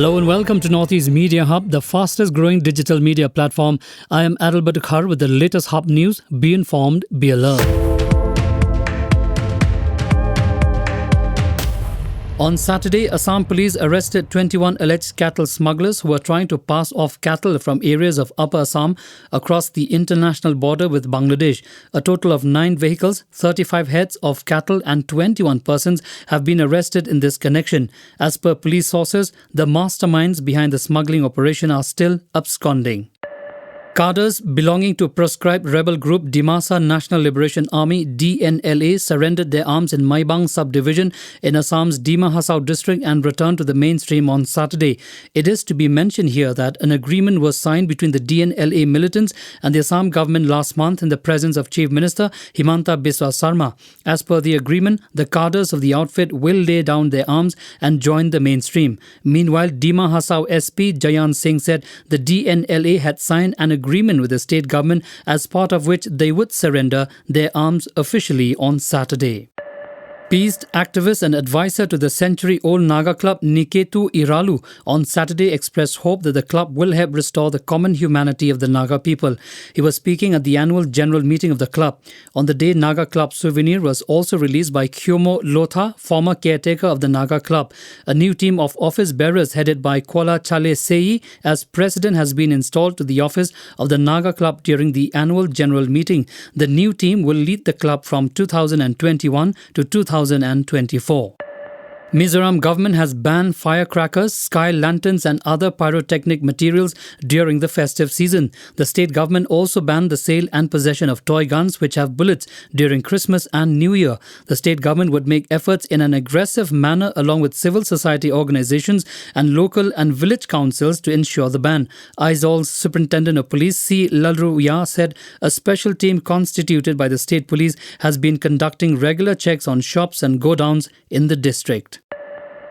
Hello and welcome to Northeast Media Hub, the fastest growing digital media platform. I am Adalbert Khar with the latest Hub news. Be informed, be alert. On Saturday, Assam police arrested 21 alleged cattle smugglers who were trying to pass off cattle from areas of Upper Assam across the international border with Bangladesh. A total of 9 vehicles, 35 heads of cattle and 21 persons have been arrested in this connection. As per police sources, the masterminds behind the smuggling operation are still absconding. Cadres belonging to proscribed rebel group Dimasa National Liberation Army DNLA surrendered their arms in Maibang subdivision in Assam's Dima Hasao district and returned to the mainstream on Saturday. It is to be mentioned here that an agreement was signed between the DNLA militants and the Assam government last month in the presence of Chief Minister Himanta Biswa Sarma. As per the agreement, the cadres of the outfit will lay down their arms and join the mainstream. Meanwhile, Dima Hasao SP Jayan Singh said the DNLA had signed an agreement with the state government as part of which they would surrender their arms officially on Saturday. Peace activist and advisor to the century-old Naga club Niketu Iralu on Saturday expressed hope that the club will help restore the common humanity of the Naga people. He was speaking at the annual general meeting of the club. On the day, Naga club souvenir was also released by Kyomo Lotha, former caretaker of the Naga club. A new team of office bearers headed by Kuala Chale Sei as president has been installed to the office of the Naga club during the annual general meeting. The new team will lead the club from 2021 to 2024. Mizoram government has banned firecrackers, sky lanterns and other pyrotechnic materials during the festive season. The state government also banned the sale and possession of toy guns which have bullets during Christmas and New Year. The state government would make efforts in an aggressive manner along with civil society organizations and local and village councils to ensure the ban. Aizaul's Superintendent of Police C. Lalruya said a special team constituted by the state police has been conducting regular checks on shops and godowns in the district.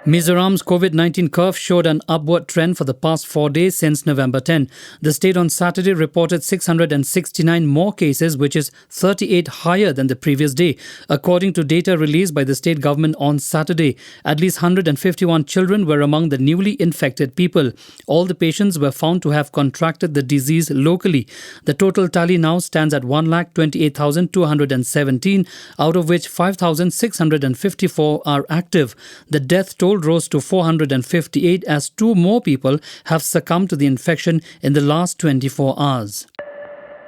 Mizoram's COVID-19 curve showed an upward trend for the past 4 days since November 10. The state on Saturday reported 669 more cases, which is 38 higher than the previous day. According to data released by the state government on Saturday, at least 151 children were among the newly infected people. All the patients were found to have contracted the disease locally. The total tally now stands at 128,217, out of which 5,654 are active. The death toll rose to 458 as 2 more people have succumbed to the infection in the last 24 hours.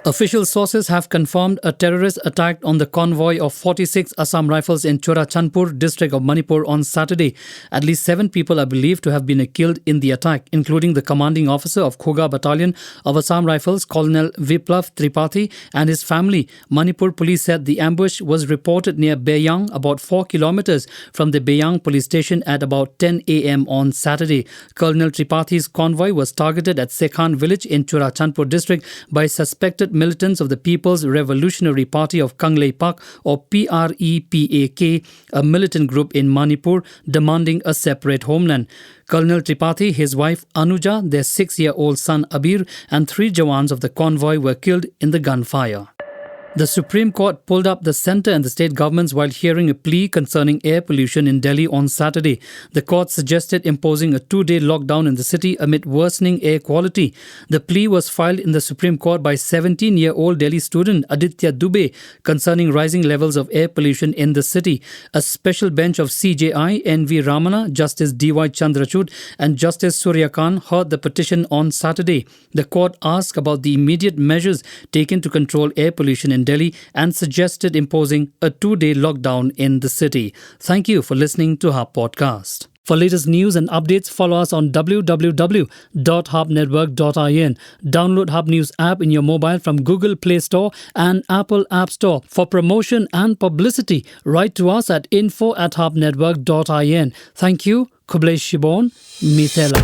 Official sources have confirmed a terrorist attack on the convoy of 46 Assam Rifles in Chorachandpur district of Manipur on Saturday. At least 7 people are believed to have been killed in the attack, including the commanding officer of Khoga Battalion of Assam Rifles, Colonel Viplav Tripathi, and his family. Manipur police said the ambush was reported near Beyang, about 4 kilometers from the Beyang police station at about 10 a.m. on Saturday. Colonel Tripathi's convoy was targeted at Sekhan village in Chorachandpur district by suspected militants of the People's Revolutionary Party of Kanglei Pak or PREPAK, a militant group in Manipur demanding a separate homeland. Colonel Tripathi, his wife Anuja, their 6-year-old son Abir and 3 Jawans of the convoy were killed in the gunfire. The Supreme Court pulled up the centre and the state governments while hearing a plea concerning air pollution in Delhi on Saturday. The court suggested imposing a 2-day lockdown in the city amid worsening air quality. The plea was filed in the Supreme Court by 17-year-old Delhi student Aditya Dubey concerning rising levels of air pollution in the city. A special bench of CJI, N.V. Ramana, Justice D.Y. Chandrachud and Justice Surya Kant heard the petition on Saturday. The court asked about the immediate measures taken to control air pollution in Delhi and suggested imposing a 2-day lockdown in the city. Thank you for listening to Hub Podcast. For latest news and updates, follow us on www.hubnetwork.in. Download Hub News app in your mobile from Google Play Store and Apple App Store. For promotion and publicity, write to us at info@hubnetwork.in. Thank you. Kublesh Shibon, Mithela.